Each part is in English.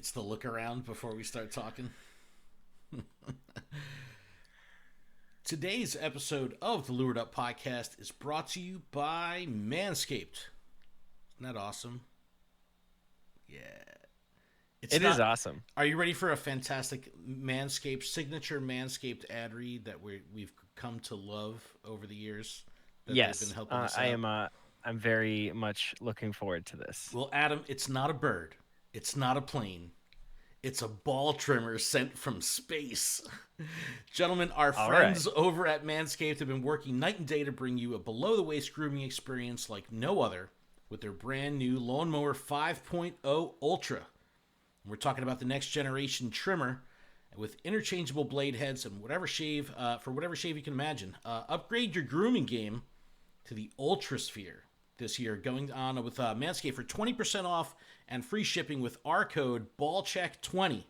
It's the look around before we start talking. Today's episode of the LuredUp podcast is brought to you by Manscaped. Isn't that awesome? Yeah. It is awesome. Are you ready for a fantastic Manscaped signature Manscaped ad read that we've come to love over the years? That Yes, they've been helping us I out? am. I'm very much looking forward to this. Well, Adam, it's not a bird. It's not a plane. It's a ball trimmer sent from space. Gentlemen, our All friends right. over at Manscaped have been working night and day to bring you a below-the-waist grooming experience like no other with their brand new Lawnmower 5.0 Ultra. We're talking about the next generation trimmer with interchangeable blade heads and whatever shave for whatever shave you can imagine. Upgrade your grooming game to the Ultrasphere this year, going on with Manscaped for 20% off and free shipping with our code BALLCHECK20.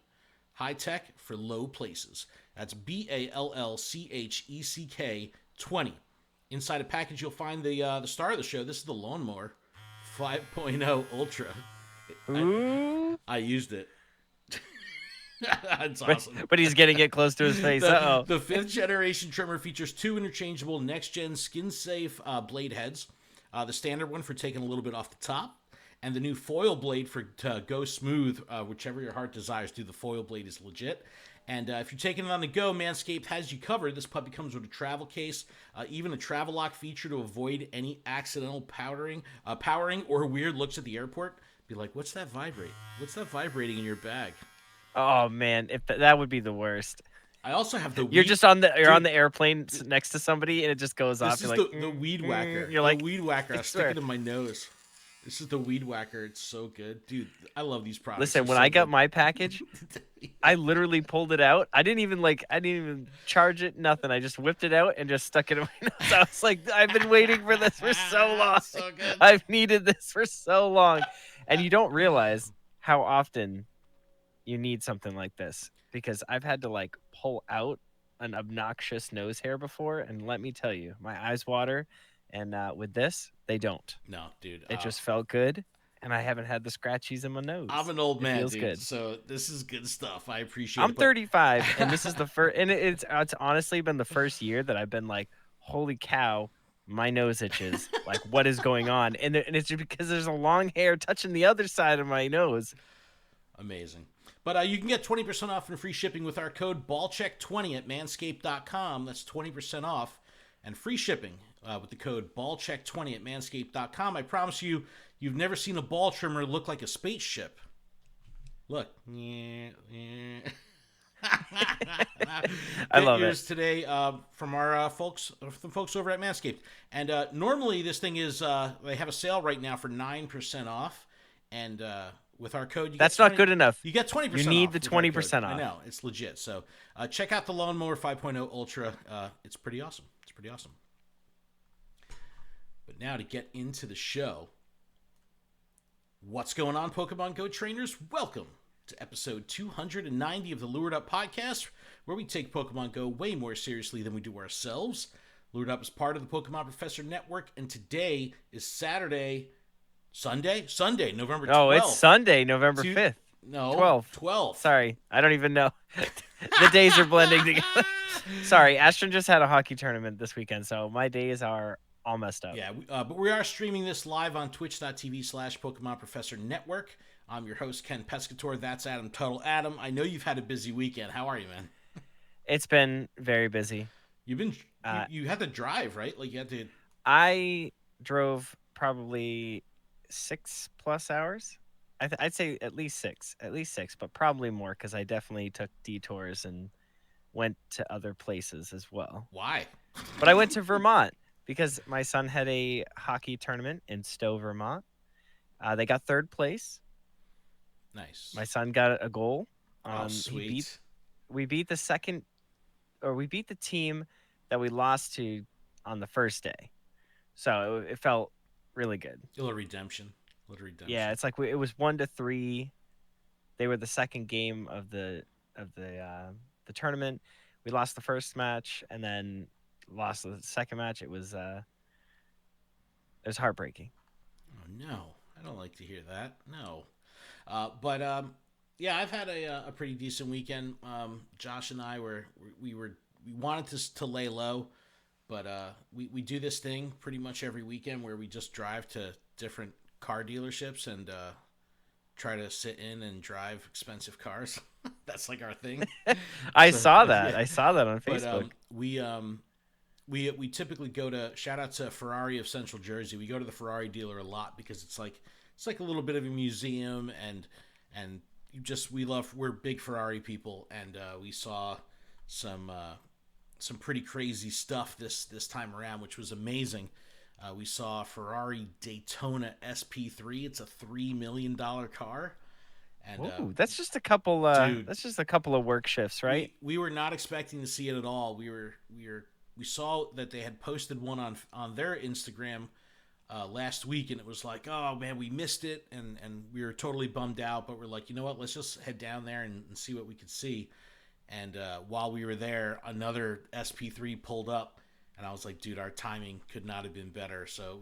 High tech for low places. That's BALLCHECK 20. Inside a package, you'll find the star of the show. This is the Lawnmower 5.0 Ultra. Ooh. I used it. That's awesome. But he's getting it close to his face. The fifth generation trimmer features two interchangeable next-gen skin-safe blade heads. The standard one for taking a little bit off the top, and the new foil blade for to go smooth, whichever your heart desires. Dude, the foil blade is legit. And if you're taking it on the go, Manscaped has you covered. This puppy comes with a travel case, even a travel lock feature to avoid any accidental powering or weird looks at the airport. Be like, what's that vibrate? What's that vibrating in your bag? Oh man, if that would be the worst. I also have the You're weed, just on the dude, airplane next to somebody and it just goes This off. is You're like the weed whacker. You're The like weed whacker. I I stick swear. it in my nose. This is the weed whacker. It's so good, dude. I love these products. Listen, They're when so I got good. my package, I literally pulled it out. I didn't even charge it, nothing. I just whipped it out and just stuck it in my nose. I was like, I've been waiting for this for so long. So good. I've needed this for so long. And you don't realize how often you need something like this because I've had to like pull out an obnoxious nose hair before, and let me tell you, my eyes water, and with this, they don't. No, dude. It just felt good, and I haven't had the scratchies in my nose. I'm an old It man, feels dude. good. So this is good stuff. I appreciate I'm it. 35, and this is the first, and it's honestly been the first year that I've been like, holy cow, my nose itches. Like, what is going on? And it's just because there's a long hair touching the other side of my nose. Amazing. But you can get 20% off and free shipping with our code BALLCHECK20 at manscaped.com. That's 20% off and free shipping with the code BALLCHECK20 at manscaped.com. I promise you, you've never seen a ball trimmer look like a spaceship. Look. I Get love yours it. today from our folks over at Manscaped. And normally this thing is, they have a sale right now for 9% off. And with our code, That's not good enough. You get 20% You need off the with our 20% code. off. I know, it's legit. So check out the Lawnmower 5.0 Ultra. It's pretty awesome. It's pretty awesome. But now to get into the show. What's going on, Pokemon Go trainers? Welcome to episode 290 of the LuredUp podcast, where we take Pokemon Go way more seriously than we do ourselves. LuredUp is part of the Pokemon Professor Network, and today is Sunday, November 12th. Oh, it's Sunday, November 5th. No, 12th. Sorry, I don't even know. The days are blending together. Sorry, Ashton just had a hockey tournament this weekend, so my days are all messed up. Yeah, but we are streaming this live on twitch.tv/Pokemon Professor Network. I'm your host, Ken Pescatore. That's Adam Tuttle. Adam, I know you've had a busy weekend. How are you, man? It's been very busy. You had to drive, right? Like you had to. I drove probably 6+ hours. I'd say at least six, but probably more because I definitely took detours and went to other places as well. Why? But I went to Vermont because my son had a hockey tournament in Stowe, Vermont. They got third place. Nice. My son got a goal. Oh, sweet. We beat the team that we lost to on the first day. So it felt really good. A little redemption. Yeah, it's like it was 1-3. They were the second game of the tournament. We lost the first match and then lost the second match. It was heartbreaking. Oh no, I don't like to hear that. No, but Yeah, I've had a pretty decent weekend. Josh and I we wanted to lay low, but we do this thing pretty much every weekend where we just drive to different car dealerships and try to sit in and drive expensive cars. That's like our thing. I So saw that. yeah, I saw that on but Facebook. we typically go to shout out to Ferrari of Central Jersey. We go to the Ferrari dealer a lot because it's like a little bit of a museum and we're big Ferrari people and we saw some pretty crazy stuff this time around, which was amazing. We saw Ferrari Daytona SP3. It's a $3 million car. And Ooh, that's just a couple. dude, That's just a couple of work shifts, right? we were not expecting to see it at all. We saw that they had posted one on their Instagram last week, and it was like, oh man, we missed it, and we were totally bummed out. But we're like, you know what? Let's just head down there and see what we could see. And while we were there, another SP3 pulled up, and I was like, dude, our timing could not have been better. So it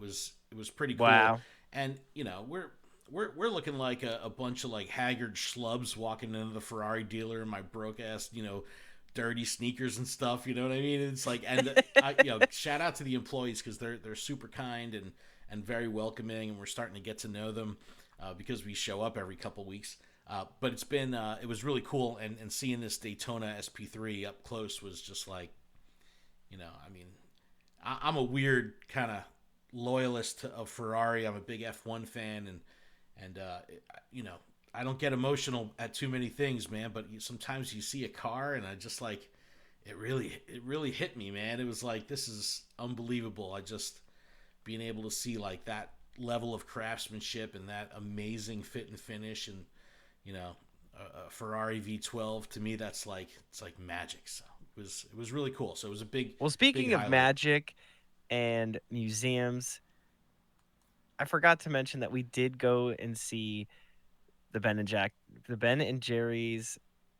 was pretty cool. Wow. And you know, we're looking like a bunch of like haggard schlubs walking into the Ferrari dealer in my broke ass, dirty sneakers and stuff. You know what I mean? It's like, and shout out to the employees because they're super kind and very welcoming, and we're starting to get to know them because we show up every couple weeks. But it was really cool, and seeing this Daytona SP3 up close was just like, I mean, I'm a weird kind of loyalist of Ferrari. I'm a big F1 fan, and I don't get emotional at too many things, man. But sometimes you see a car, and I just like, it really hit me, man. It was like, this is unbelievable. I just being able to see like that level of craftsmanship and that amazing fit and finish, and a Ferrari V12 to me, it's like magic. So it was really cool. So it was a big. Well, speaking big of highlight. magic and museums, I forgot to mention that we did go and see the Ben and Jerry's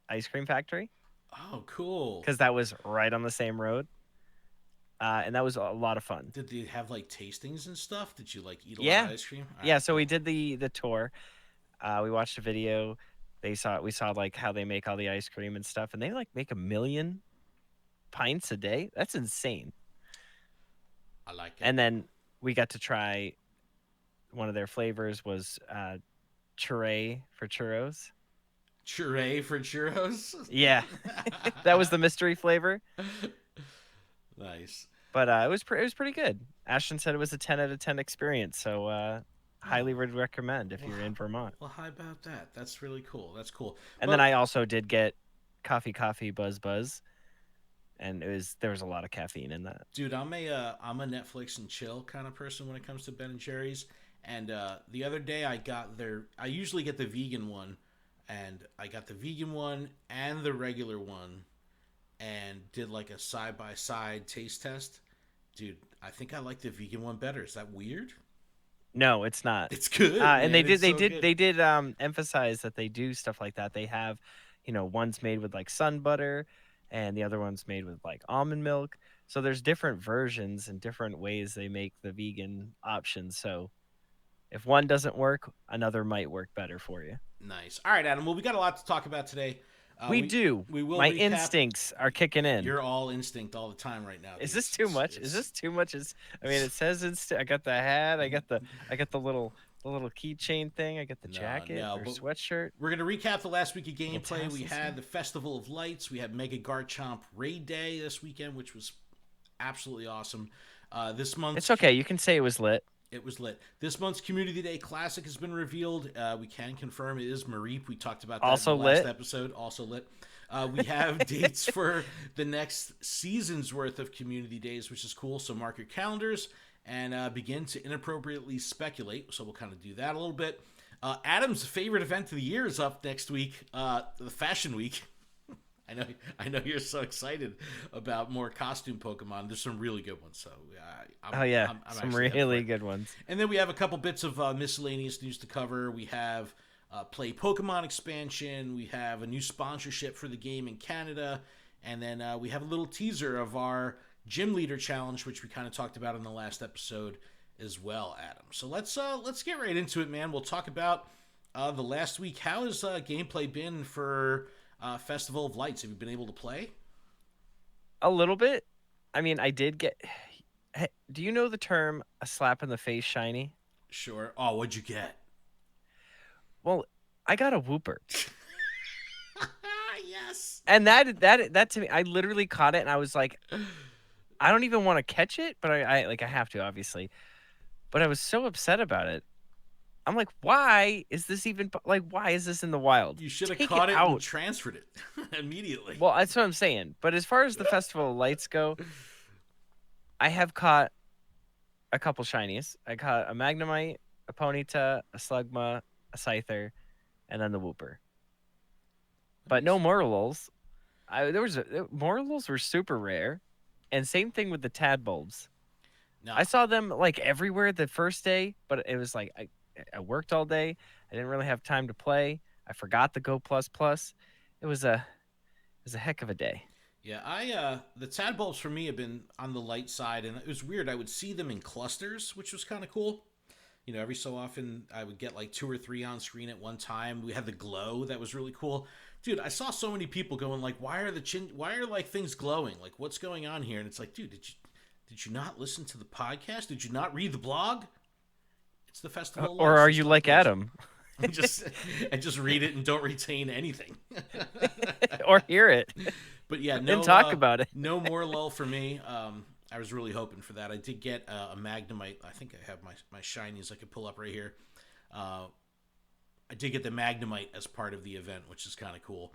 ice cream factory Oh, cool. because that was right on the same road, and that was a lot of fun. Did they have like tastings and stuff? Did you like eat a lot Yeah, of ice cream? All yeah. right, So cool. we did the tour. We watched a video. We saw like how they make all the ice cream and stuff, and they like make 1 million pints a day. That's insane. I like it. And then we got to try one of their flavors was churray for churros. Churray for churros. Yeah, that was the mystery flavor. Nice. But it was pretty good. Ashton said it was a 10 out of 10 experience, so highly would recommend if you're in Vermont. Well, how about that? That's really cool. That's cool. And then I also did get coffee buzz, and there was a lot of caffeine in that. dude, I'm a Netflix and chill kind of person when it comes to Ben and Jerry's. And the other day I usually get the vegan one, and I got the vegan one and the regular one, and did like a side by side taste test. Dude, I think I like the vegan one better. Is that weird? No, it's not. It's good, And man. It's so good. they did emphasize that they do stuff like that. They have, one's made with like sun butter, and the other one's made with like almond milk. So there's different versions and different ways they make the vegan options. So if one doesn't work, another might work better for you. Nice. All right, Adam. Well, we got a lot to talk about today. We do. We will. My recap. instincts are kicking in. You're all instinct all the time right now. Is dude. this too much? Is this too much? It says instinct. I got the hat. I got the little keychain thing. I got the jacket or sweatshirt. We're gonna recap the last week of gameplay. We Fantastic. had the Festival of Lights. We had Mega Garchomp Raid Day this weekend, which was absolutely awesome. This month, It's okay. You can say it was lit. it was lit. This month's Community Day Classic has been revealed. We can confirm it is Mareep. We talked about that Also in the last lit. episode. Also lit. We have dates for the next season's worth of Community Days, which is cool. So mark your calendars and begin to inappropriately speculate. So we'll kind of do that a little bit. Adam's favorite event of the year is up next week, the Fashion Week. I know you're so excited about more costume Pokemon. There's some really good ones. So I'm some actually really good ones. And then we have a couple bits of miscellaneous news to cover. We have Play Pokemon expansion. We have a new sponsorship for the game in Canada. And then we have a little teaser of our Gym Leader Challenge, which we kind of talked about in the last episode as well, Adam. So let's get right into it, man. We'll talk about The last week, how has gameplay been for Festival of Lights? Have you been able to play? A little bit. I mean, I did get. Do you know the term "a slap in the face" shiny? Sure. Oh, what'd you get? Well, I got a whooper, Yes. and that to me, I literally caught it, and I was like, I don't even want to catch it, but I have to obviously. But I was so upset about it. I'm like, why is this even like? Why is this in the wild? You should have Take it caught it and out. transferred it immediately. Well, that's what I'm saying. But as far as the Festival of Lights go, I have caught a couple shinies. I caught a Magnemite, a Ponyta, a Slugma, a Scyther, and then the Wooper. But no Nice. Murlols. Murlols were super rare, and same thing with the Tadbulbs. No. I saw them like everywhere the first day, but it was like I worked all day. I didn't really have time to play. I forgot the Go Plus Plus. It was a heck of a day. Yeah, the tadpoles for me have been on the light side, and it was weird. I would see them in clusters, which was kind of cool. You know, every so often I would get like two or three on screen at one time. We had the glow that was really cool, dude. I saw so many people going like, Why are like things glowing? Like, what's going on here?" And it's like, dude, did you not listen to the podcast? Did you not read the blog? It's the Festival of Or Lights. are Just you stop like bullshit. Adam? just and just read it and don't retain anything. Or hear it But yeah, and talk about it. no more lull for me. I was really hoping for that. I did get a Magnemite. I think I have my shinies I could pull up right here. I did get the Magnemite as part of the event, which is kind of cool.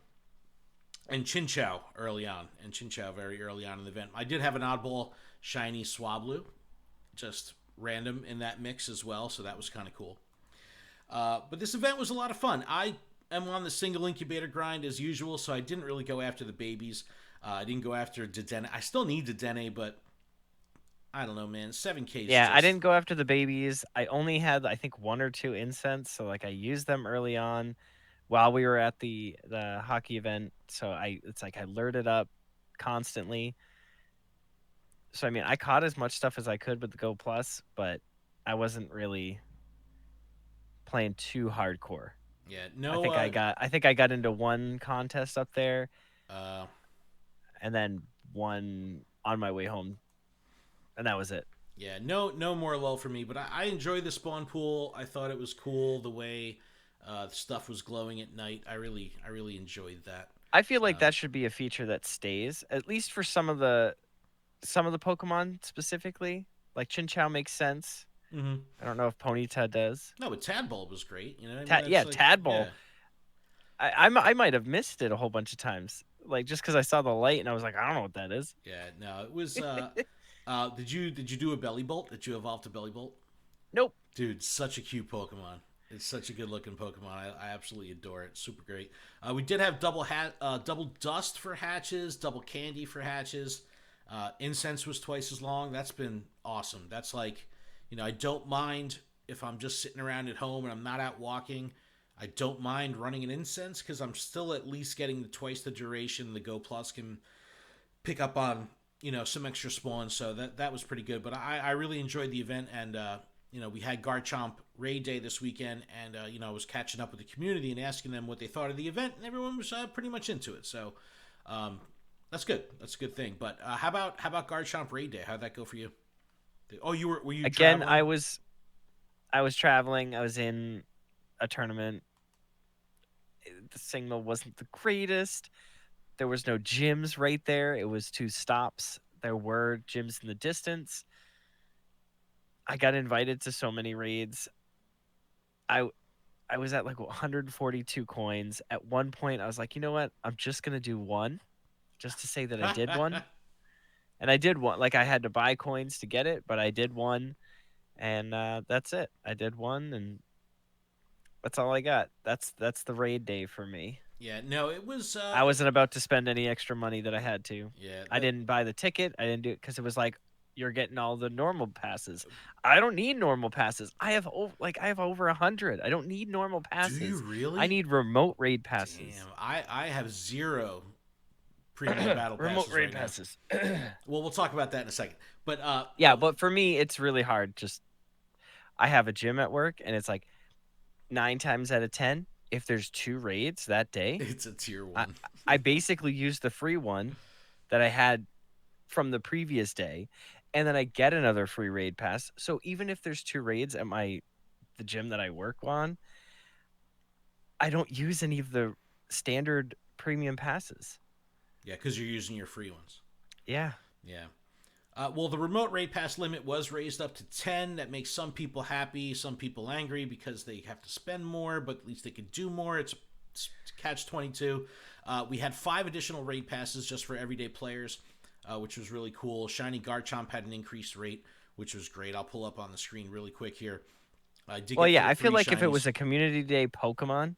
And Chinchou early on, and Chinchou very early on in the event. I did have an oddball shiny Swablu, just random in that mix as well, so that was kind of cool. But this event was a lot of fun. I am on the single incubator grind as usual, so I didn't really go after the babies. I didn't go after Dedenne. I still need Dedenne, but I don't know, man. 7K is Yeah, I just... didn't go after the babies. I only had I think one or two incense, so like I used them early on while we were at the hockey event. So it's like I lured it up constantly. So I mean, I caught as much stuff as I could with the Go Plus, but I wasn't really playing too hardcore. Yeah, no, I think I got into one contest up there uh, and then one on my way home, and that was it. yeah, no more lull for me. But I enjoyed the spawn pool. I thought it was cool the way the stuff was glowing at night. I really enjoyed that. I feel like Um, that should be a feature that stays, at least for some of the Pokemon specifically. Like Chinchou makes sense. mhm. I don't know if Ponyta does. No, but Tadbulb was great. You know, I mean, Yeah, that's like, Tadball. yeah, I might have missed it a whole bunch of times, like just because I saw the light and I was like, I don't know what that is. yeah. No, it was. Did you do a Belly Bolt? Did you evolve to Belly Bolt? Nope. Dude, such a cute Pokemon. It's such a good looking Pokemon. I absolutely adore it. Super great. We did have double dust for hatches, double candy for hatches. Incense was twice as long. That's been awesome. That's like, you know, I don't mind if I'm just sitting around at home and I'm not out walking. I don't mind running an incense because I'm still at least getting twice the duration. The Go Plus can pick up on, you know, some extra spawns, so that was pretty good. But I really enjoyed the event, and you know, we had Garchomp raid day this weekend, and you know, I was catching up with the community and asking them what they thought of the event, and everyone was pretty much into it. So that's good. That's a good thing. But how about Garchomp raid day? How'd that go for you? Oh, were you Again, traveling? I was traveling. I was in a tournament. The signal wasn't the greatest. There was no gyms right there. It was two stops. There were gyms in the distance. I got invited to so many raids. I I was at like 142 coins. At one point, I was like, you know what? I'm just gonna do one, just to say that I did one. And I did one. Like I had to buy coins to get it, but I did one, and that's it. I did one, and that's all I got. That's the raid day for me. Yeah, no, it was. I wasn't about to spend any extra money that I had to. Yeah, I didn't buy the ticket. I didn't do it because it was like you're getting all the normal passes. I don't need normal passes. I have over 100. I don't need normal do you passes. I really? need remote raid passes. Damn, I have zero premium battle Remote passes raid right now. passes. Well, we'll talk about that in a second. But Yeah, but for me, it's really hard. Just I have a gym at work, and it's like 9 times out of 10, if there's 2 raids that day, It's a tier I, 1. I basically use the free one that I had from the previous day, and then I get another free raid pass. So even if there's 2 raids at the gym that I work on, I don't use any of the standard premium passes. Yeah, because you're using your free ones. Yeah. Yeah. Well, the remote raid pass limit was raised up to 10. That makes some people happy, some people angry because they have to spend more, but at least they could do more. It's catch 22. We had 5 additional raid passes just for everyday players, which was really cool. Shiny Garchomp had an increased rate, which was great. I'll pull up on the screen really quick here. I did Well, get yeah, I feel three like if it was shinies. a community day Pokemon,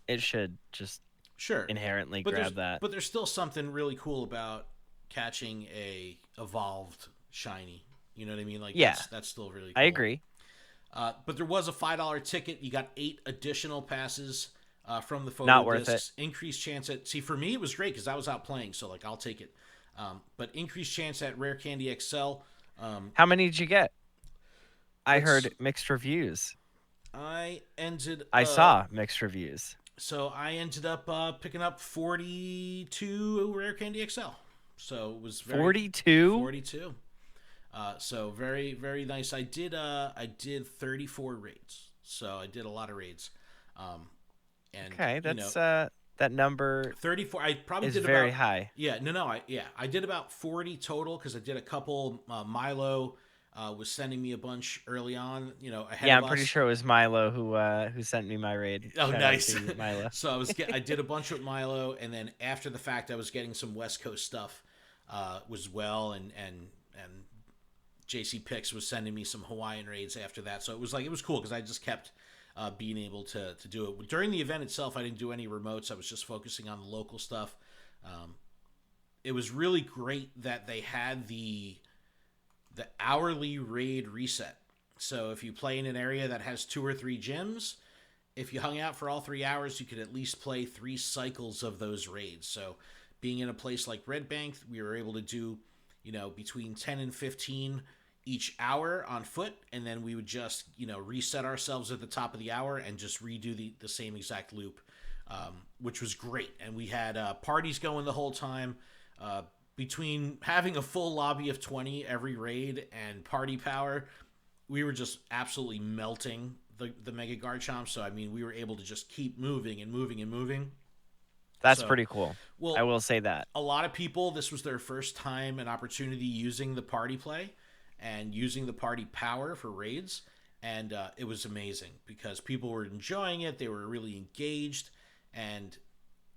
it should just Sure, inherently but grab that. there's still something really cool about catching a evolved shiny. You know what I mean? Like Yeah, that's still really I cool. agree. But there was a $5 ticket. You got 8 additional passes from the photo Not worth it. discs. Increased chance at for me it was great because I was out playing, so like I'll take it. But increased chance at Rare Candy XL. How many did you get? I Let's. heard mixed reviews. I ended I up. saw mixed reviews. So I ended up picking up 42 Rare Candy XL. So it was 42? 42. So very very nice. I did 34 raids. So I did a lot of raids. And Okay, you know, that's that number 34. I probably is did very about. high. Yeah, no. I did about 40 total because I did a couple. Milo was sending me a bunch early on. Ahead Yeah, of I'm pretty us. sure it was Milo who sent me my raid. Oh, Shout out nice. to Milo. So I did a bunch with Milo, and then after the fact, I was getting some West Coast stuff, as well, and JC Pix was sending me some Hawaiian raids after that. So it was cool because I just kept being able to do it during the event itself. I didn't do any remotes. I was just focusing on the local stuff. It was really great that they had the hourly raid reset. So if you play in an area that has 2 or 3 gyms, if you hung out for all 3 hours, you could at least play 3 cycles of those raids. So being in a place like Red Bank, we were able to do, between 10 and 15 each hour on foot, and then we would just, reset ourselves at the top of the hour and just redo the same exact loop, which was great. And we had parties going the whole time. Between having a full lobby of 20 every raid and party power, we were just absolutely melting the Mega Garchomp. So, I mean, we were able to just keep moving and moving and moving. That's So, pretty cool. well, I will say that. a lot of people, this was their first time and opportunity using the party play and using the party power for raids. And it was amazing because people were enjoying it. They were really engaged. And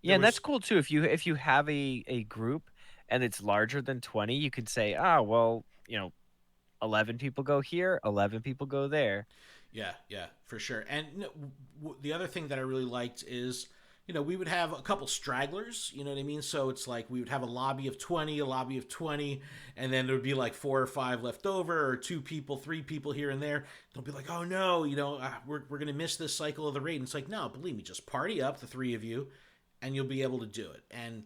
Yeah, and that's cool too. If you have a group and it's larger than 20, you could say, well, 11 people go here, 11 people go there. Yeah, for sure. And the other thing that I really liked is, we would have a couple stragglers, you know what I mean? So it's like we would have a lobby of 20, and then there would be like 4 or 5 left over, or 2 people, 3 people here and there. They'll be like, oh no, we're going to miss this cycle of the raid. And it's like, no, believe me, just party up, the 3 of you, and you'll be able to do it. And,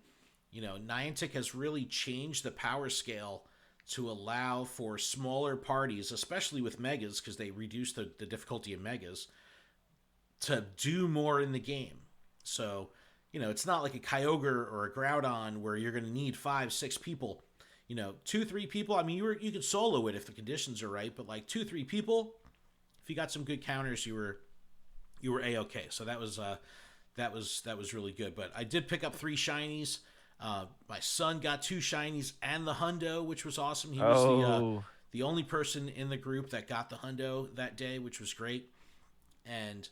Niantic has really changed the power scale to allow for smaller parties, especially with megas, because they reduced the difficulty of megas, to do more in the game. So, it's not like a Kyogre or a Groudon where you're going to need 5, 6 people. 2, 3 people. I mean, you could solo it if the conditions are right, but like 2, 3 people, if you got some good counters, you were A-okay. So that was really good. But I did pick up 3 shinies. My son got 2 shinies and the hundo, which was awesome. He was the only person in the group that got the hundo that day, which was great. And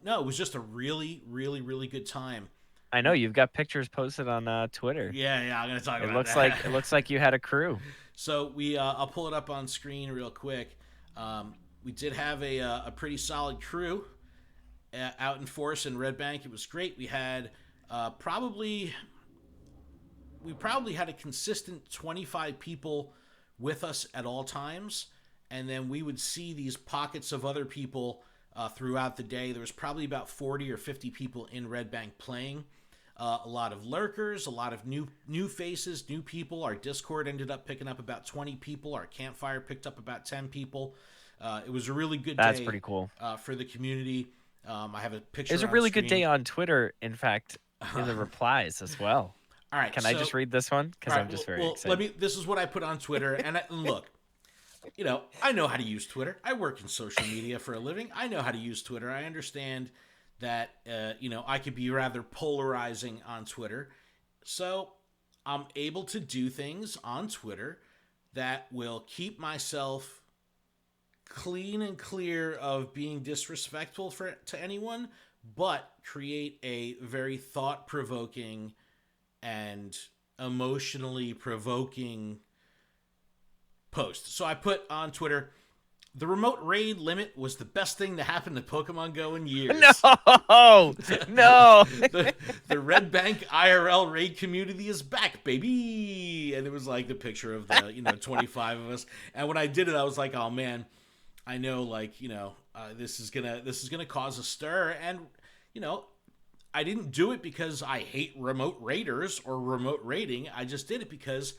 no, it was just a really, really, really good time. I know you've got pictures posted on Twitter. Yeah, I'm gonna talk about that. It looks like you had a crew. So I'll pull it up on screen real quick. We did have a pretty solid crew out in force in Red Bank. It was great. We had probably had a consistent 25 people with us at all times, and then we would see these pockets of other people throughout the day. There was probably about 40 or 50 people in Red Bank playing. A lot of lurkers, a lot of new faces, new people. Our Discord ended up picking up about 20 people. Our campfire picked up about 10 people. It was a really good day. That's pretty cool. For the community. I have a picture. There's a on really screen. good day on Twitter, in fact, in the replies as well. All right, Can I just read this one? Because I'm just very excited. This is what I put on Twitter, and look, I know how to use Twitter. I work in social media for a living. I know how to use Twitter. I understand that I could be rather polarizing on Twitter, so I'm able to do things on Twitter that will keep myself clean and clear of being disrespectful to anyone, but create a very thought-provoking and emotionally provoking post. So I put on Twitter, the remote raid limit was the best thing to happen to Pokemon Go in years. No, no. The Red Bank IRL raid community is back, baby. And it was like the picture of the 25 of us. And when I did it, I was like, oh man, I know this is gonna cause a stir. And I didn't do it because I hate remote raiders or remote raiding. I just did it because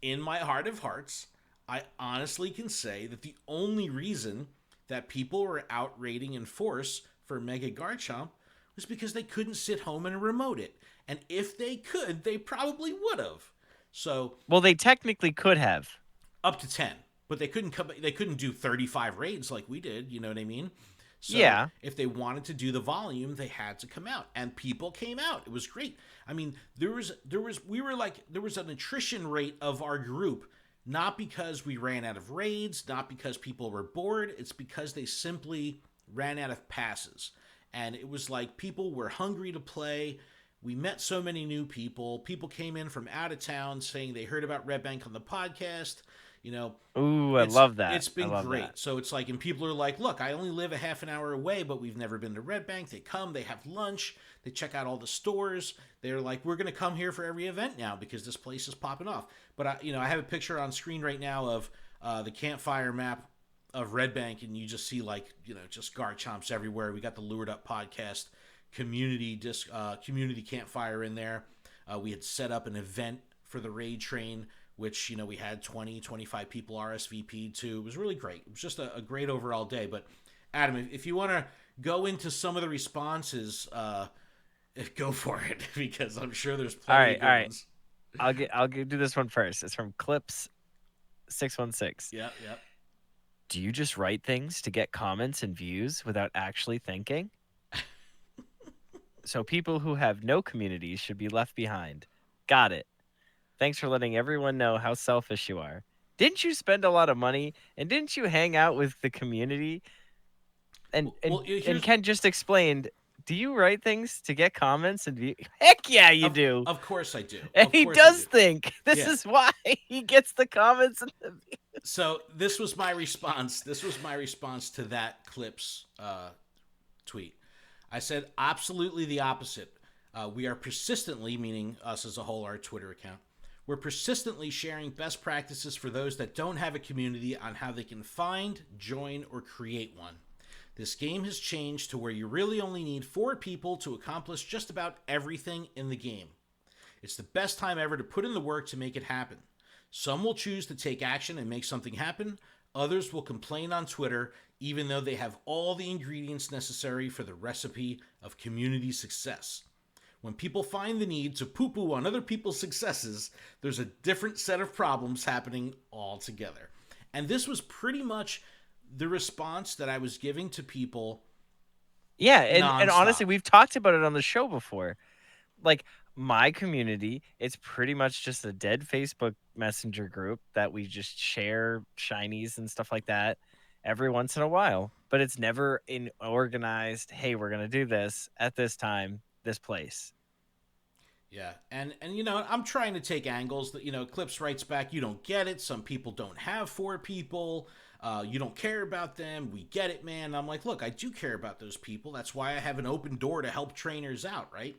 in my heart of hearts, I honestly can say that the only reason that people were out raiding in force for Mega Garchomp was because they couldn't sit home and remote it. And if they could, they probably would have. So, well, they technically could have up to 10, but they couldn't do 35 raids like we did, you know what I mean? So yeah. If they wanted to do the volume, they had to come out, and people came out. It was great. I mean, there was an attrition rate of our group, not because we ran out of raids, not because people were bored. It's because they simply ran out of passes. And it was like people were hungry to play. We met so many new people. People came in from out of town saying they heard about Red Bank on the podcast. Ooh, I love that. It's been great. So it's like, and people are like, look, I only live a half an hour away, but we've never been to Red Bank. They come, they have lunch, they check out all the stores. They're like, we're going to come here for every event now because this place is popping off. But I have a picture on screen right now of the campfire map of Red Bank, and you just see just Garchomps everywhere. We got the LuredUp podcast community campfire in there. We had set up an event for the raid train, which, we had 20, 25 people RSVP'd to. It was really great. It was just a great overall day. But, Adam, if you want to go into some of the responses, go for it, because I'm sure there's plenty of good ones. I'll do this one first. It's from Clips616. Yep. Do you just write things to get comments and views without actually thinking? So people who have no communities should be left behind. Got it. Thanks for letting everyone know how selfish you are. Didn't you spend a lot of money? And didn't you hang out with the community? And Ken just explained, do you write things to get comments and views? Heck yeah, you do. Of course I do. And he does think. This is why he gets the comments and the views. So this was my response. This was my response to that Clips tweet. I said absolutely the opposite. We are persistently, meaning us as a whole, our Twitter account, we're persistently sharing best practices for those that don't have a community on how they can find, join, or create one. This game has changed to where you really only need 4 people to accomplish just about everything in the game. It's the best time ever to put in the work to make it happen. Some will choose to take action and make something happen. Others will complain on Twitter, even though they have all the ingredients necessary for the recipe of community success. When people find the need to poo-poo on other people's successes, there's a different set of problems happening altogether. And this was pretty much the response that I was giving to people. Yeah, and honestly, we've talked about it on the show before. Like, my community, it's pretty much just a dead Facebook Messenger group that we just share shinies and stuff like that every once in a while. But it's never in organized, hey, we're going to do this at this time, this place. Yeah, and I'm trying to take angles that, Clips writes back, you don't get it. Some people don't have 4 people. You don't care about them. We get it, man. And I'm like, look, I do care about those people. That's why I have an open door to help trainers out, right?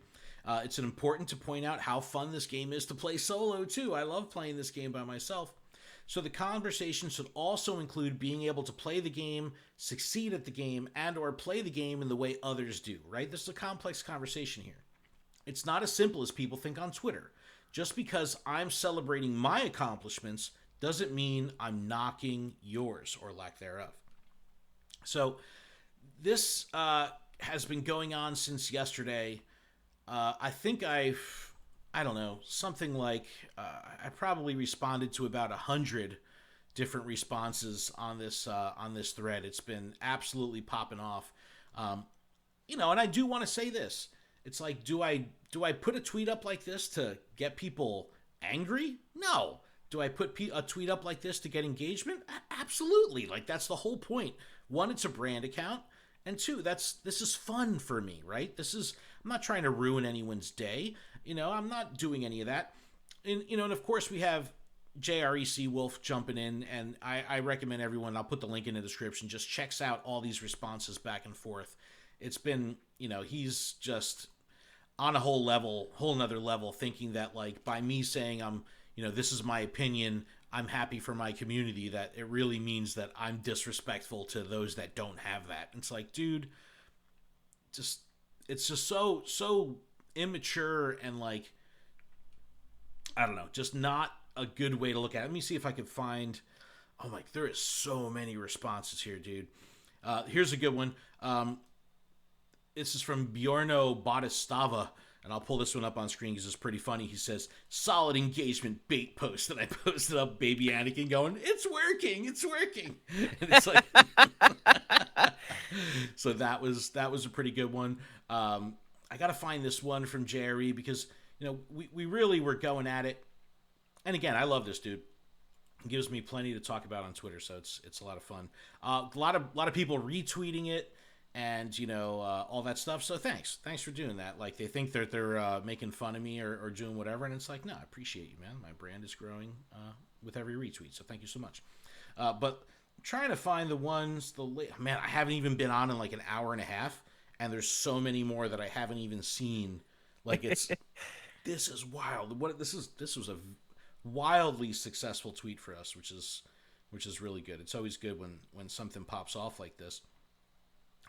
It's important to point out how fun this game is to play solo, too. I love playing this game by myself. So the conversation should also include being able to play the game, succeed at the game, and or play the game in the way others do, right? This is a complex conversation here. It's not as simple as people think on Twitter. Just because I'm celebrating my accomplishments doesn't mean I'm knocking yours or lack thereof. So this has been going on since yesterday. I think I don't know, something like I probably responded to about 100 different responses on this thread. It's been absolutely popping off. And I do want to say this. It's like, do I put a tweet up like this to get people angry? No. Do I put a tweet up like this to get engagement? Absolutely. Like, that's the whole point. One, it's a brand account, and two, this is fun for me, right? I'm not trying to ruin anyone's day. I'm not doing any of that. And of course we have JREC Wolf jumping in, and I recommend everyone, I'll put the link in the description, just checks out all these responses back and forth. It's been, he's just on a whole nother level, thinking that, like, by me saying this is my opinion, I'm happy for my community, that it really means that I'm disrespectful to those that don't have that. It's like, dude, it's just so immature, and, like, I don't know, just not a good way to look at it. Let me see if I can find. Oh my, there is so many responses here, dude. Here's a good one. This is from Bjorno Batistava, and I'll pull this one up on screen because it's pretty funny. He says, "Solid engagement bait post," and I posted up Baby Anakin going, "It's working, it's working." And it's like, so that was a pretty good one. I got to find this one from Jerry because we really were going at it. And again, I love this dude. He gives me plenty to talk about on Twitter, so it's a lot of fun. A lot of people retweeting it, and all that stuff. So thanks for doing that. Like, they think they're making fun of me or doing whatever, and it's like, no, I appreciate you, man. My brand is growing with every retweet, so thank you so much. But I'm trying to find the ones. Man, I haven't even been on in like an hour and a half, and there's so many more that I haven't even seen. Like, it's this is wild. This was a wildly successful tweet for us, which is really good. It's always good when something pops off like this.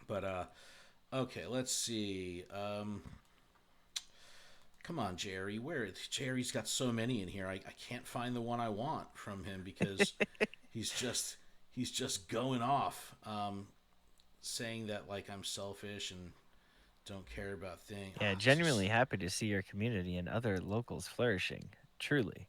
But okay, let's see. Come on, Jerry. Jerry's got so many in here. I can't find the one I want from him because he's just going off, saying that, like, I'm selfish and don't care about things. Yeah, genuinely happy to see your community and other locals flourishing. Truly.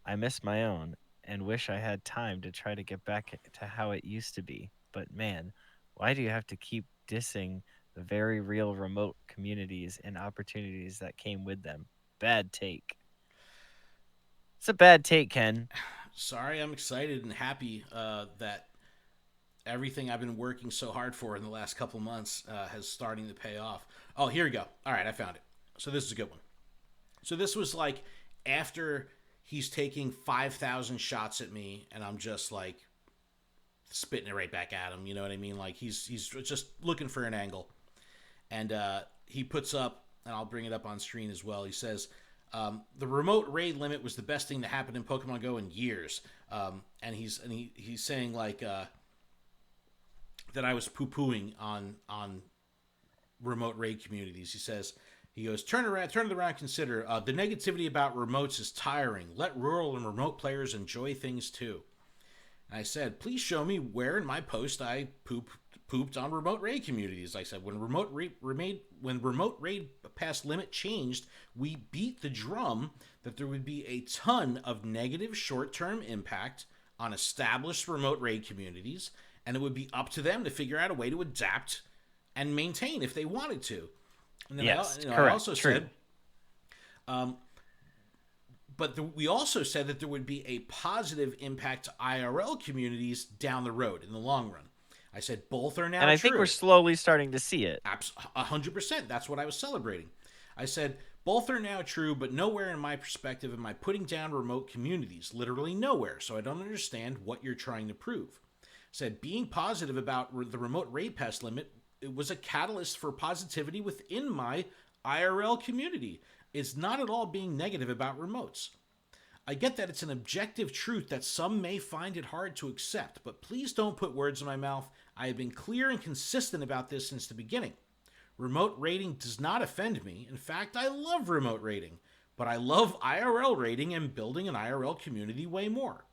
I miss my own and wish I had time to try to get back to how it used to be. But man, why do you have to keep dissing the very real remote communities and opportunities that came with them? Bad take. It's a bad take, Ken. Sorry, I'm excited and happy that everything I've been working so hard for in the last couple months has starting to pay off. Oh, here we go. All right, I found it. So this is a good one. So this was like after he's taking 5,000 shots at me, and I'm just like spitting it right back at him. You know what I mean? Like, he's just looking for an angle. And he puts up, and I'll bring it up on screen as well. He says, the remote raid limit was the best thing to happen in Pokemon Go in years. And he's saying, like, that I was poo-pooing on remote raid communities. He goes, turn it around, consider. The negativity about remotes is tiring. Let rural and remote players enjoy things too. And I said, please show me where in my post I pooped on remote raid communities. I said, when remote raid pass limit changed, we beat the drum that there would be a ton of negative short-term impact on established remote raid communities, and it would be up to them to figure out a way to adapt and maintain if they wanted to. And then yes, I also said, we also said that there would be a positive impact to IRL communities down the road in the long run. I said both are now true. And I think we're slowly starting to see it. 100%. That's what I was celebrating. I said both are now true, but nowhere in my perspective am I putting down remote communities. Literally nowhere. So I don't understand what you're trying to prove. I said being positive about the remote raid pass limit, it was a catalyst for positivity within my IRL community. It's not at all being negative about remotes. I get that it's an objective truth that some may find it hard to accept, but please don't put words in my mouth. I have been clear and consistent about this since the beginning. Remote raiding does not offend me. In fact, I love remote raiding, but I love IRL raiding and building an IRL community way more.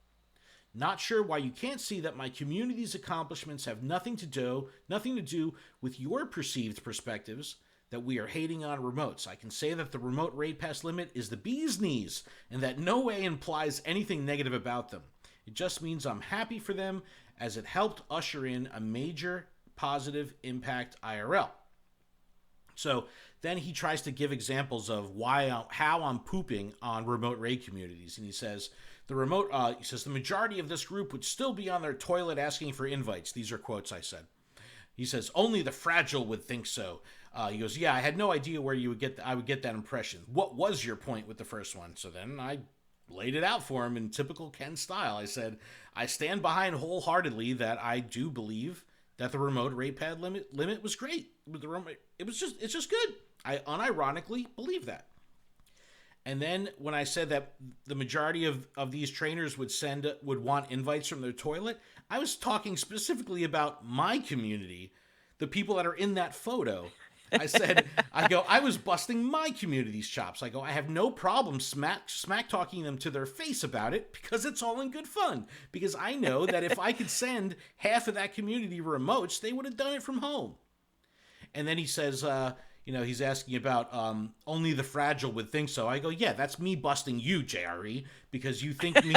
Not sure why you can't see that my community's accomplishments have nothing to do with your perceived perspectives that we are hating on remotes. I can say that the remote raid pass limit is the bee's knees, and that no way implies anything negative about them. It just means I'm happy for them, as it helped usher in a major positive impact IRL. So then he tries to give examples of how I'm pooping on remote raid communities, and he says the majority of this group would still be on their toilet asking for invites. These are quotes I said. He says only the fragile would think so. He goes, yeah, I had no idea where I would get that impression. What was your point with the first one? So then I laid it out for him in typical Ken style. I said, I stand behind wholeheartedly that I do believe that the remote raid pad limit was great. It's just good. I unironically believe that. And then when I said that the majority of these trainers would want invites from their toilet, I was talking specifically about my community, the people that are in that photo. I was busting my community's chops. I go, I have no problem smack talking them to their face about it because it's all in good fun. Because I know that if I could send half of that community remotes, they would have done it from home. And then he says, he's asking about only the fragile would think so. I go, yeah, that's me busting you, JRE, because you think me.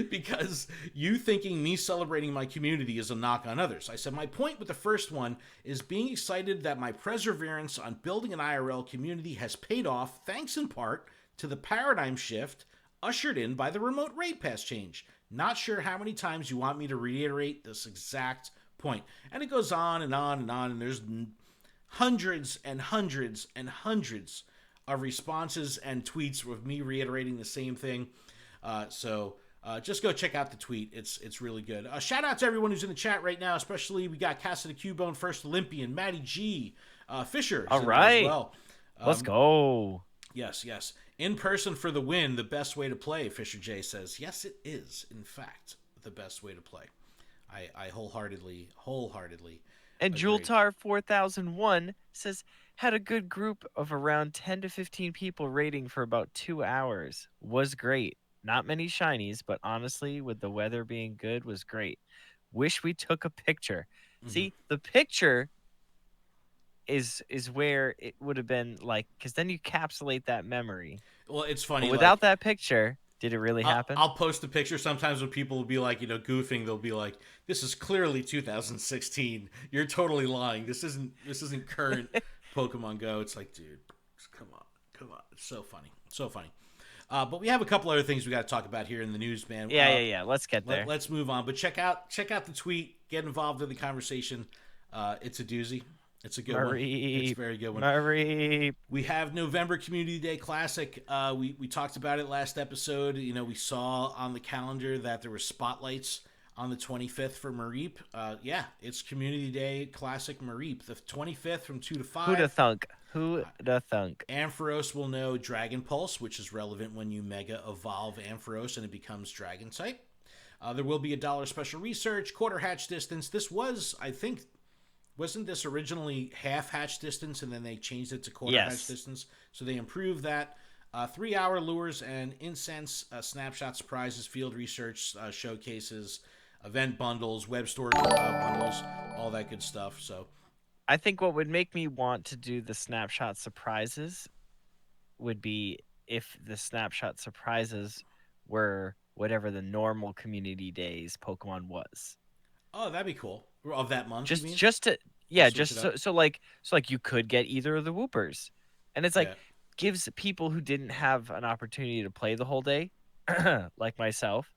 Because you thinking me celebrating my community is a knock on others. I said my point with the first one is being excited that my perseverance on building an IRL community has paid off, thanks in part to the paradigm shift ushered in by the remote raid pass change. Not sure how many times you want me to reiterate this exact point. And it goes on and on and on, and there's hundreds and hundreds and hundreds of responses and tweets with me reiterating the same thing. So just go check out the tweet. It's really good. Shout out to everyone who's in the chat right now, especially we got Casa the Cubone, First Olympian, Matty G, Fisher. All right. As well. Let's go. Yes. In person for the win, the best way to play, Fisher J says. Yes, it is, in fact, the best way to play. I wholeheartedly And agree. Jultar 4001 says, had a good group of around 10 to 15 people raiding for about 2 hours. Was great. Not many shinies, but honestly, with the weather being good, was great. Wish we took a picture. Mm-hmm. See, the picture is where it would have been like, because then you capsulate that memory. Well, it's funny. But without that picture, did it really happen? I'll post a picture sometimes when people will be like, goofing. They'll be like, "This is clearly 2016. You're totally lying. This isn't current Pokemon Go." It's like, dude, come on. It's so funny. But we have a couple other things we got to talk about here in the news, man. Yeah. Let's get there. Let's move on. But check out the tweet. Get involved in the conversation. It's a doozy. It's a good one. It's a very good one. Mareep. We have November Community Day Classic. We talked about it last episode. We saw on the calendar that there were spotlights on the 25th for Mareep. It's Community Day Classic Mareep. The 25th from 2 to 5. Who da thunk? Ampharos will know Dragon Pulse, which is relevant when you Mega Evolve Ampharos and it becomes Dragon type. There will be $1 special research, quarter hatch distance. This was, I think... Wasn't this originally half hatch distance and then they changed it to quarter hatch distance? So they improved that. 3-hour lures and incense, snapshot surprises, field research showcases, event bundles, web storage bundles, all that good stuff. So I think what would make me want to do the snapshot surprises would be if the snapshot surprises were whatever the normal community days Pokemon was. Oh, that'd be cool. Of that month, just you mean? So you could get either of the Whoopers, and it's like gives people who didn't have an opportunity to play the whole day, like myself,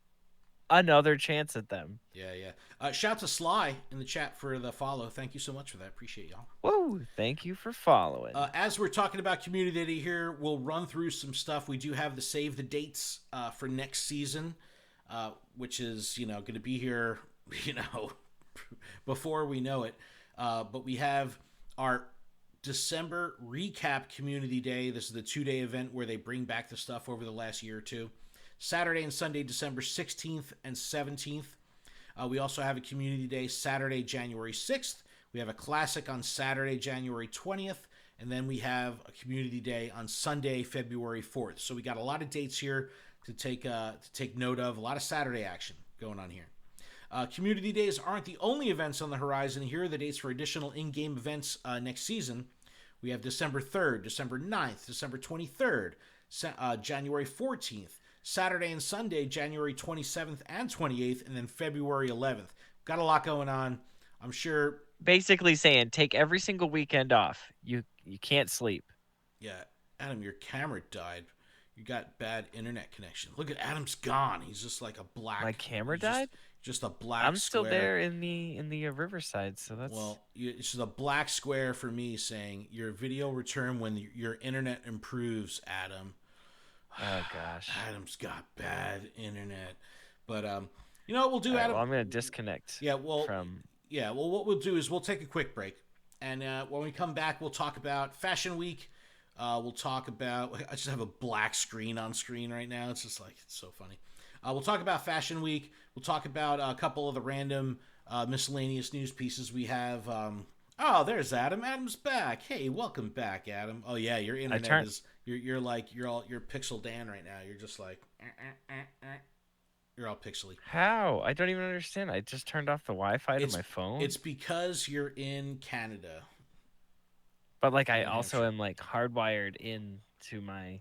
another chance at them. Yeah. Shout to Sly in the chat for the follow. Thank you so much for that. Appreciate y'all. Whoa! Thank you for following. As we're talking about Community Day here, we'll run through some stuff. We do have the save the dates for next season, which is going to be here. Before we know it. But we have our December recap Community Day. This is the 2-day event where they bring back the stuff over the last year or two. Saturday and Sunday, December 16th and 17th. We also have a Community Day Saturday, January 6th. We have a Classic on Saturday, January 20th. And then we have a Community Day on Sunday, February 4th. So we got a lot of dates here take note of. A lot of Saturday action going on here. Community days aren't the only events on the horizon. Here are the dates for additional in-game events next season. We have December 3rd, December 9th, December 23rd, January 14th, Saturday and Sunday, January 27th and 28th, and then February 11th. Got a lot going on. I'm sure. Basically saying take every single weekend off. You can't sleep. Yeah, Adam, your camera died. You got bad internet connection. Look at Adam's gone. He's just like a black. My camera died? Just a black. I'm square. still there in the Riverside, so that's. Well, it's just a black square for me saying your video return when your internet improves, Adam. Oh gosh. Adam's got bad internet, but you know what we'll do, right, Adam? well, I'm gonna disconnect. Yeah, well, from. Yeah, well, what we'll do is we'll take a quick break, and when we come back, we'll talk about Fashion Week. We'll talk about. I just have a black screen on screen right now. It's just like it's so funny. We'll talk about Fashion Week. We'll talk about a couple of the random miscellaneous news pieces we have. Oh, there's Adam. Adam's back. Hey, welcome back, Adam. Oh yeah, your internet is. You're Pixel Dan right now. You're just like. You're all pixely. How? I don't even understand. I just turned off the Wi-Fi to my phone. It's because you're in Canada. But like I also am like hardwired into my.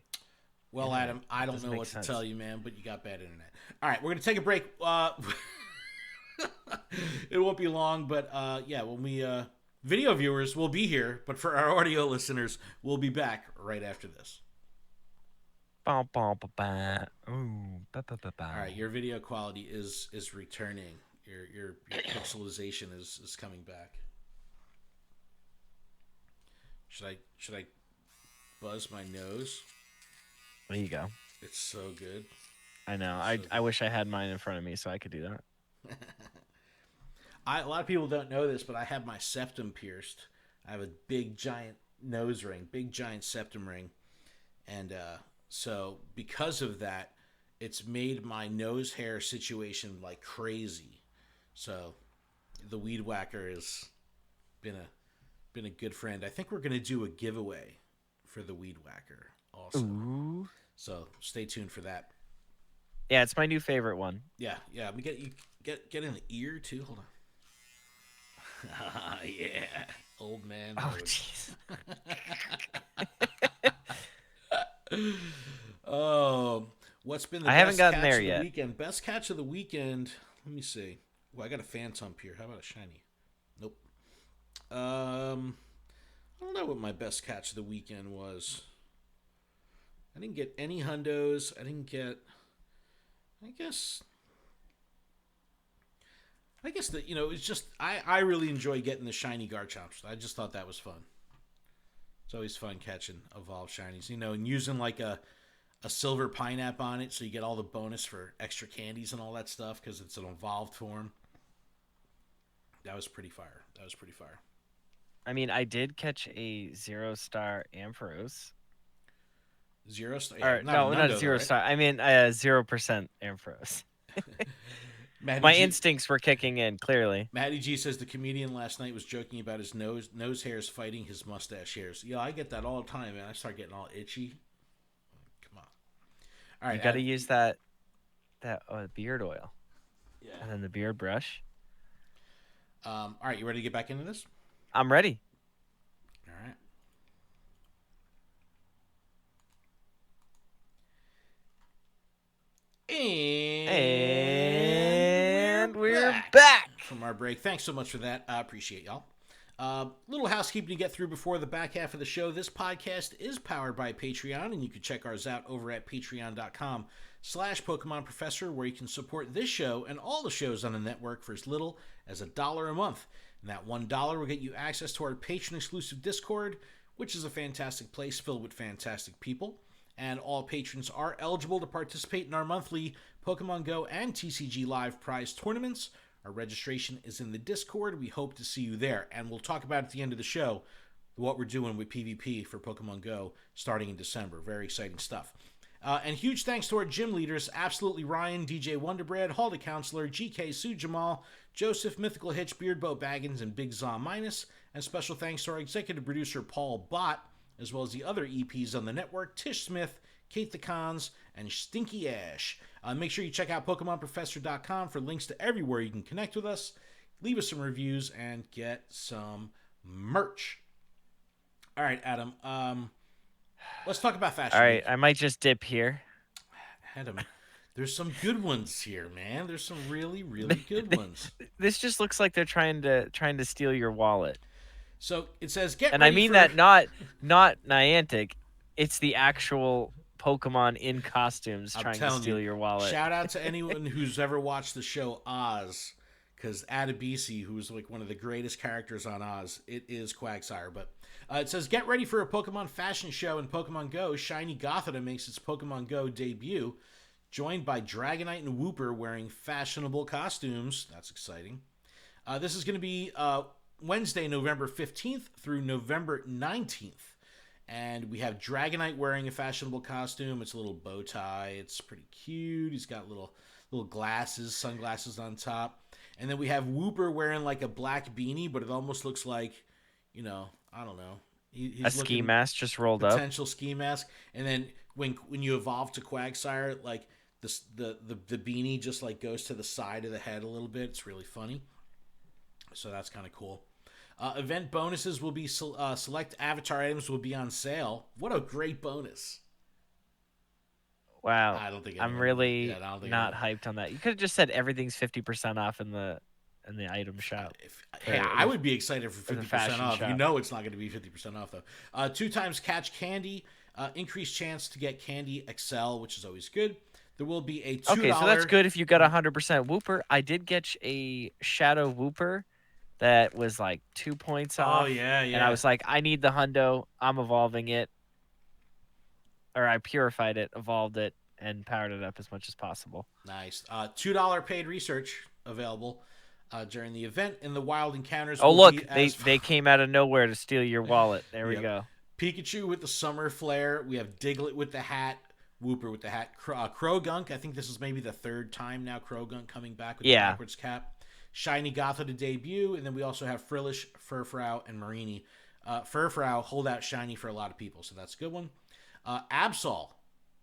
Well, internet. Adam, I don't know what to tell you, man, but you got bad internet. All right, we're gonna take a break. It won't be long, but yeah, when we video viewers will be here, but for our audio listeners, we'll be back right after this. All right, your video quality is returning. Your pixelization is coming back. Should I buzz my nose? There you go. It's so good. I know. I wish I had mine in front of me so I could do that. A lot of people don't know this, but I have my septum pierced. I have a big giant nose ring, big giant septum ring, and so because of that, it's made my nose hair situation like crazy. So the weed whacker has been a good friend. I think we're gonna do a giveaway for the weed whacker also. Ooh. So stay tuned for that. Yeah, it's my new favorite one. Yeah. We get in the ear too. Hold on. Yeah, old man. Oh jeez. Oh, what's been the I best haven't gotten catch there of the yet. weekend? Best catch of the weekend. Let me see. Well, I got a Phantom here. How about a shiny? Nope. I don't know what my best catch of the weekend was. I didn't get any hundos. I guess that, it's just I really enjoy getting the shiny Garchomps. I just thought that was fun. It's always fun catching evolved shinies, and using like a silver pineapple on it, so you get all the bonus for extra candies and all that stuff because it's an evolved form. That was pretty fire. I mean, I did catch a 0-star Ampharos. 0-star? Yeah, not a 0-star. Right? I mean, 0% Ampharos. My instincts were kicking in, clearly. Matty G says the comedian last night was joking about his nose hairs fighting his mustache hairs. Yeah, I get that all the time, man. I start getting all itchy. Come on. All right. You got to use that beard oil. Yeah. And then the beard brush. All right, you ready to get back into this? I'm ready. All right. And we're back from our break. Thanks so much for that. I appreciate y'all. Little housekeeping to get through before the back half of the show. This podcast is powered by Patreon, and you can check ours out over at patreon.com/Pokemon Professor, where you can support this show and all the shows on the network for as little as $1 a month. And that $1 will get you access to our patron-exclusive Discord, which is a fantastic place filled with fantastic people. And all patrons are eligible to participate in our monthly Pokemon Go and TCG Live prize tournaments. Our registration is in the Discord. We hope to see you there. And we'll talk about at the end of the show what we're doing with PvP for Pokemon Go starting in December. Very exciting stuff. And huge thanks to our gym leaders, Absolutely Ryan, DJ Wonderbread, Halda Counselor, GK Sue Jamal, Joseph, Mythical Hitch, Beardbow Baggins, and Big Zom Minus. And special thanks to our executive producer, Paul Bott, as well as the other EPs on the network, Tish Smith, Kate the Cons, and Stinky Ash. Make sure you check out PokemonProfessor.com for links to everywhere you can connect with us, leave us some reviews, and get some merch. All right, Adam. Let's talk about Fashion All right, Week. I might just dip here. Adam, there's some good ones here, man. There's some really, really good ones. This just looks like they're trying to steal your wallet. So it says, get And ready I mean for... that not Niantic. It's the actual Pokemon in costumes trying to steal your wallet. Shout out to anyone who's ever watched the show Oz, because Adebisi, who's like one of the greatest characters on Oz, it is Quagsire. But it says, get ready for a Pokemon fashion show in Pokemon Go. Shiny Gothita makes its Pokemon Go debut, joined by Dragonite and Wooper wearing fashionable costumes. That's exciting. This is going to be Wednesday, November 15th through November 19th. And we have Dragonite wearing a fashionable costume. It's a little bow tie. It's pretty cute. He's got little glasses, sunglasses on top. And then we have Wooper wearing like a black beanie, but it almost looks like, I don't know. He's a ski mask just rolled up. Potential ski mask. And then when you evolve to Quagsire, like the beanie just like goes to the side of the head a little bit. It's really funny. So that's kind of cool. Event bonuses will be select avatar items will be on sale. What a great bonus! Wow, I don't think I'm really not hyped on that. You could have just said everything's 50% off in the item shop. I would be excited for 50% off. Shop. You know it's not going to be 50% off though. 2 times catch candy, increased chance to get Candy XL, which is always good. There will be a $2. Okay, so that's good if you got 100% Wooper. I did get a Shadow Wooper that was like 2 points off. Oh, yeah. And I was like, I need the hundo. I'm evolving it. Or I purified it, evolved it, and powered it up as much as possible. Nice. $2 paid research available during the event. And the wild encounters they came out of nowhere to steal your wallet. There we go. Pikachu with the summer flare. We have Diglett with the hat. Wooper with the hat. Krogunk. I think this is maybe the 3rd time now Krogunk coming back with the backwards cap. Shiny Gothita to debut, and then we also have Frillish, Furfrou, and Marini. Furfrou hold out shiny for a lot of people, so that's a good one. Absol,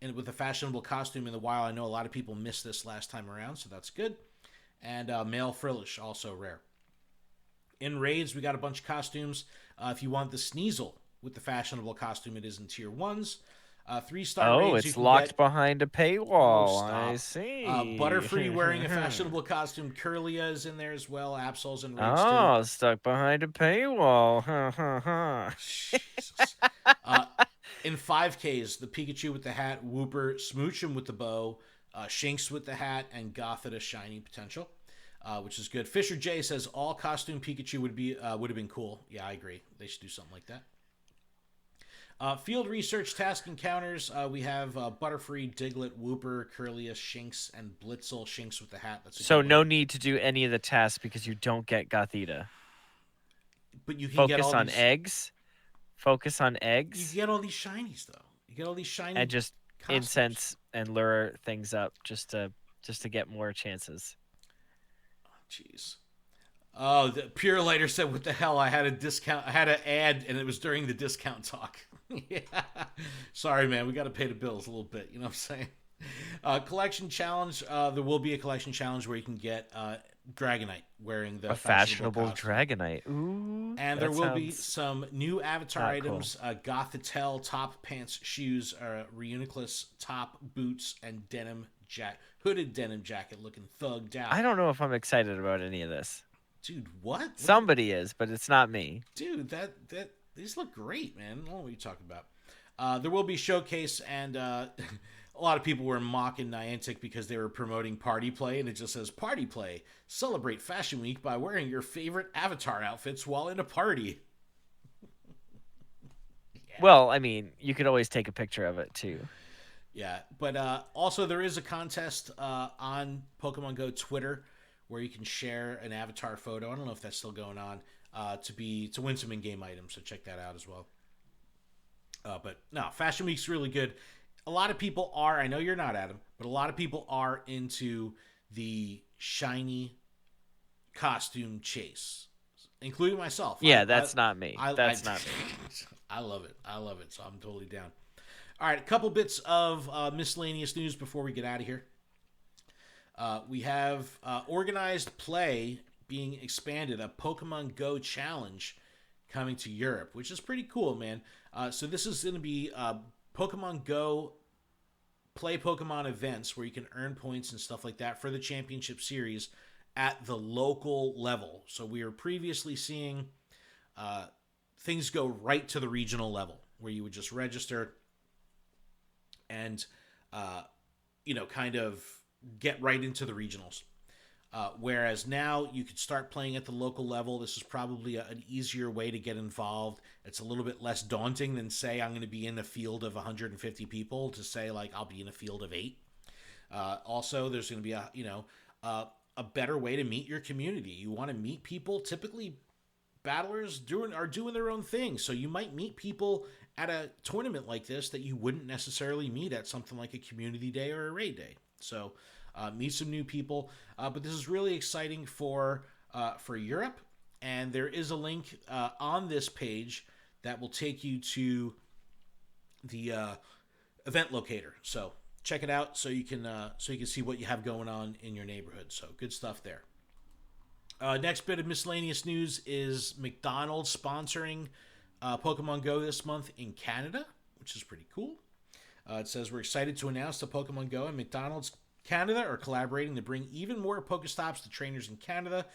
and with a fashionable costume in the wild. I know a lot of people missed this last time around, so that's good. And male Frillish, also rare. In raids, we got a bunch of costumes. If you want the Sneasel with the fashionable costume, it is in tier 1s. 3-star raids. It's locked behind a paywall. I see. Butterfree wearing a fashionable costume. Curlia is in there as well. Absol's in raids too. Stuck behind a paywall. Jesus. In 5Ks, the Pikachu with the hat, Wooper, Smoochum with the bow, Shinx with the hat, and Gothita shiny potential, which is good. Fisher J says all costume Pikachu would have been cool. Yeah, I agree. They should do something like that. Field research task encounters. We have Butterfree, Diglett, Wooper, Curlia, Shinx, and Blitzel. Shinx with the hat. So no need to do any of the tasks because you don't get Gothita. But you can focus on eggs. Focus on eggs. You get all these shinies though. You get all these shiny and just costumes. Incense and lure things up just to get more chances. Jeez. Oh, the Pure Lighter said, "What the hell? I had a discount. I had an ad, and it was during the discount talk." Yeah. Sorry, man. We got to pay the bills a little bit. You know what I'm saying? Collection challenge. There will be a collection challenge where you can get Dragonite wearing the fashionable Dragonite. Ooh. And there will be some new avatar items: cool. Gothitelle top, pants, shoes, Reuniclus top, boots, and hooded denim jacket, looking thugged out. I don't know if I'm excited about any of this. Dude, what? Somebody is, but it's not me. Dude, these look great, man. I don't know what you're talking about. There will be showcase, and a lot of people were mocking Niantic because they were promoting Party Play, and it just says Party Play. Celebrate Fashion Week by wearing your favorite avatar outfits while in a party. Yeah. Well, I mean, you could always take a picture of it too. Yeah, but also there is a contest on Pokemon Go Twitter where you can share an avatar photo. I don't know if that's still going on, to win some in-game items, so check that out as well. But no, Fashion Week's really good. A lot of people are, I know you're not, Adam, but a lot of people are into the shiny costume chase, including myself. Yeah, that's not me. That's not me. I love it. So I'm totally down. All right, a couple bits of miscellaneous news before we get out of here. We have organized play being expanded, a Pokemon Go challenge coming to Europe, which is pretty cool, man. So this is going to be Pokemon Go play Pokemon events where you can earn points and stuff like that for the championship series at the local level. So we were previously seeing things go right to the regional level where you would just register and, kind of get right into the regionals. Whereas now you could start playing at the local level. This is probably an easier way to get involved. It's a little bit less daunting than, say, I'm going to be in a field of 150 people to say, like, I'll be in a field of 8. Also, there's going to be a better way to meet your community. You want to meet people. Typically, battlers are doing their own thing. So you might meet people at a tournament like this that you wouldn't necessarily meet at something like a community day or a raid day. So meet some new people. But this is really exciting for Europe. And there is a link on this page that will take you to the event locator. So check it out so you can see what you have going on in your neighborhood. So good stuff there. Next bit of miscellaneous news is McDonald's sponsoring Pokemon Go this month in Canada, which is pretty cool. It says, we're excited to announce that Pokemon Go and McDonald's Canada are collaborating to bring even more Pokestops to trainers in Canada.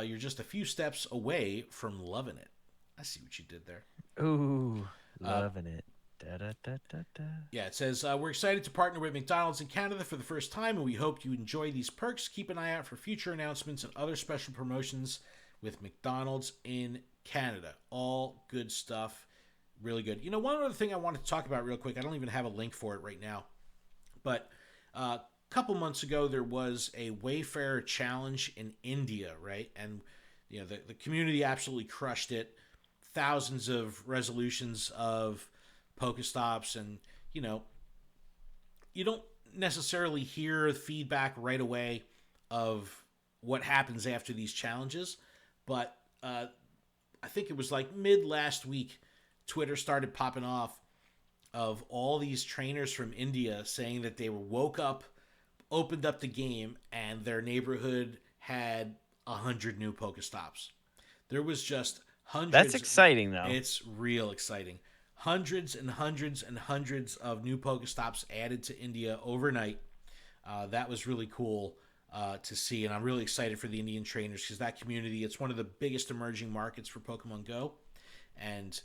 You're just a few steps away from loving it. I see what you did there. Ooh, loving it. Da, da, da, da, da. Yeah, it says, we're excited to partner with McDonald's in Canada for the first time, and we hope you enjoy these perks. Keep an eye out for future announcements and other special promotions with McDonald's in Canada. All good stuff. Really good. One other thing I wanted to talk about real quick. I don't even have a link for it right now. But a couple months ago, there was a Wayfarer challenge in India, right? And, the community absolutely crushed it. Thousands of resolutions of Pokestops, and you don't necessarily hear feedback right away of what happens after these challenges, but I think it was like mid last week, Twitter started popping off of all these trainers from India saying that they woke up, opened up the game, and their neighborhood had 100 new Pokestops. There was just hundreds. That's exciting, though. It's real exciting. Hundreds and hundreds and hundreds of new Pokestops added to India overnight. That was really cool to see, and I'm really excited for the Indian trainers because that community, it's one of the biggest emerging markets for Pokemon Go, and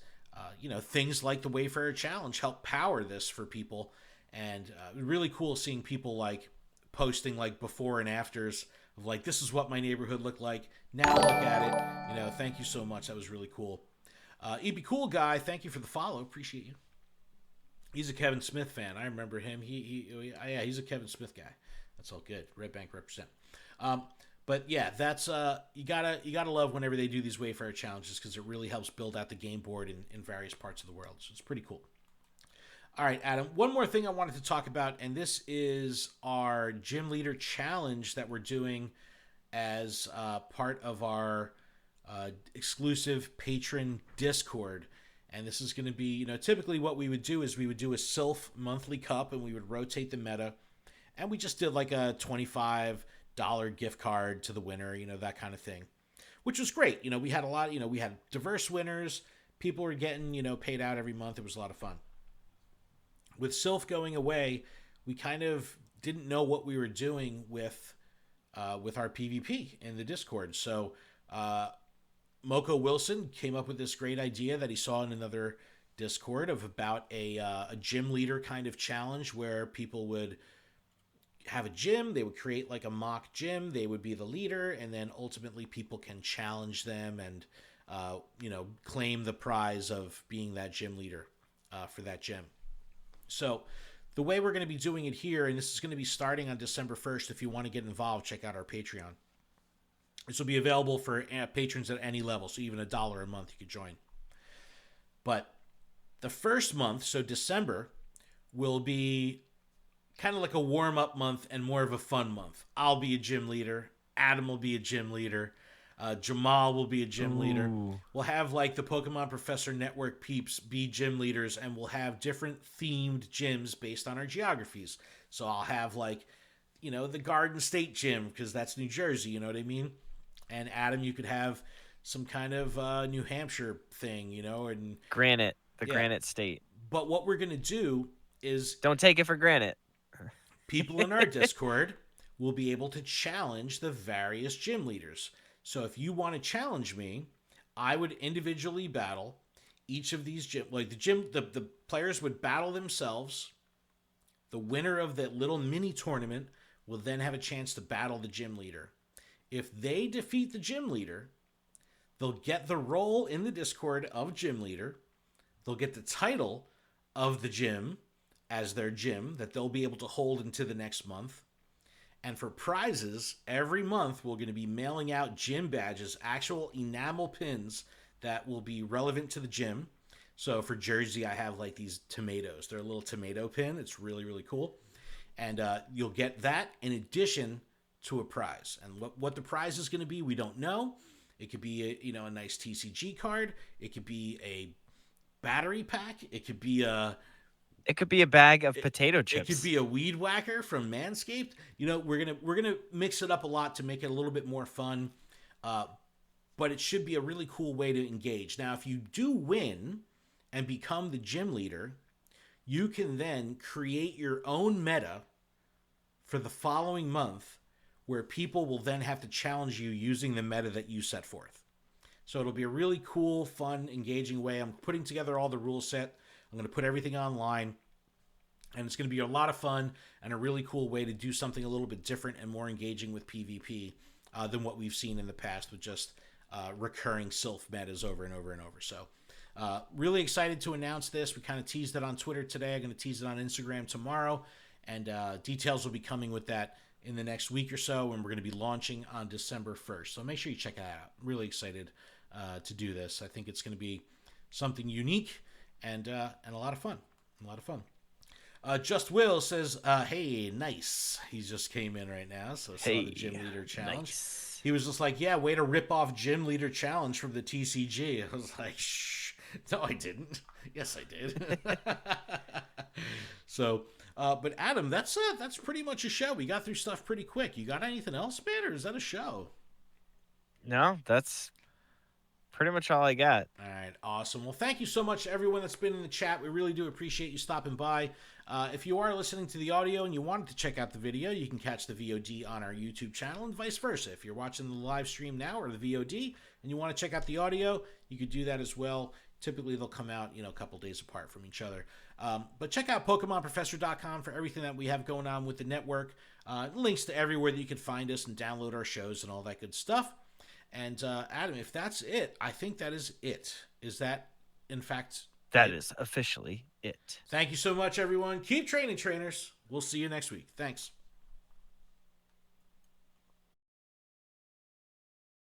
things like the Wayfarer Challenge help power this for people, and really cool seeing people like posting like before and afters of like, this is what my neighborhood looked like. Now look at it. Thank you so much. That was really cool. EB Cool Guy, thank you for the follow. Appreciate you. He's a Kevin Smith fan. I remember him. He's a Kevin Smith guy. That's all good. Red Bank represent. But yeah, that's you gotta love whenever they do these Wayfarer challenges because it really helps build out the game board in various parts of the world. So it's pretty cool. All right, Adam. One more thing I wanted to talk about, and this is our gym leader challenge that we're doing as part of our exclusive patron Discord. And this is going to be, typically what we would do is we would do a Sylph monthly cup and we would rotate the meta. And we just did like a $25 gift card to the winner, that kind of thing, which was great. We had a lot, we had diverse winners. People were getting, paid out every month. It was a lot of fun. With Sylph going away, we kind of didn't know what we were doing with our PvP in the Discord. So, Moko Wilson came up with this great idea that he saw in another Discord of about a gym leader kind of challenge where people would have a gym, they would create like a mock gym, they would be the leader, and then ultimately people can challenge them and claim the prize of being that gym leader for that gym. So the way we're going to be doing it here, and this is going to be starting on December 1st, if you want to get involved, check out our Patreon. This will be available for patrons at any level, so even $1 a month you could join. But the first month, so December, will be kind of like a warm-up month and more of a fun month. I'll be a gym leader. Adam will be a gym leader. Jamal will be a gym leader. Ooh. We'll have like the Pokemon Professor Network peeps be gym leaders, and we'll have different themed gyms based on our geographies. So I'll have like, the Garden State Gym because that's New Jersey. You know what I mean? And Adam, you could have some kind of New Hampshire thing, and Granite, the yeah. Granite State. But what we're gonna do is Don't take it for granted. people in our Discord will be able to challenge the various gym leaders. So if you want to challenge me, I would individually battle each of these gym. Like the players would battle themselves. The winner of that little mini tournament will then have a chance to battle the gym leader. If they defeat the gym leader, they'll get the role in the Discord of gym leader. They'll get the title of the gym as their gym that they'll be able to hold into the next month. And for prizes, every month we're going to be mailing out gym badges, actual enamel pins that will be relevant to the gym. So for Jersey, I have like these tomatoes. They're a little tomato pin. It's really, really cool. And you'll get that in addition to a prize. And what the prize is going to be, we don't know. It could be a nice TCG card. It could be a battery pack. It could be a bag of potato chips. It could be a weed whacker from Manscaped. We're gonna mix it up a lot to make it a little bit more fun. But it should be a really cool way to engage. Now, if you do win and become the gym leader, you can then create your own meta for the following month where people will then have to challenge you using the meta that you set forth. So it'll be a really cool, fun, engaging way. I'm putting together all the rule set. I'm going to put everything online. And it's going to be a lot of fun and a really cool way to do something a little bit different and more engaging with PvP than what we've seen in the past with just recurring Sylph metas over and over and over. So really excited to announce this. We kind of teased it on Twitter today. I'm going to tease it on Instagram tomorrow. And details will be coming with that in the next week or so. And we're going to be launching on December 1st. So make sure you check that out. I'm really excited to do this. I think it's going to be something unique and a lot of fun. A lot of fun. Just Will says, hey, nice. He just came in right now, so saw the Gym Leader Challenge. Nice. He was just like, yeah, way to rip off Gym Leader Challenge from the TCG. I was like, shh. No, I didn't. Yes, I did. So, but Adam, that's pretty much a show. We got through stuff pretty quick. You got anything else, man, or is that a show? No, that's pretty much all I got. All right, awesome. Well, thank you so much to everyone that's been in the chat. We really do appreciate you stopping by. If you are listening to the audio and you wanted to check out the video, you can catch the VOD on our YouTube channel and vice versa. If you're watching the live stream now or the VOD and you want to check out the audio, you could do that as well. Typically, they'll come out, a couple days apart from each other. But check out PokemonProfessor.com for everything that we have going on with the network. Links to everywhere that you can find us and download our shows and all that good stuff. And Adam, if that's it, I think that is it. Is that, in fact, that is officially it. Thank you so much, everyone. Keep training, trainers. We'll see you next week. Thanks.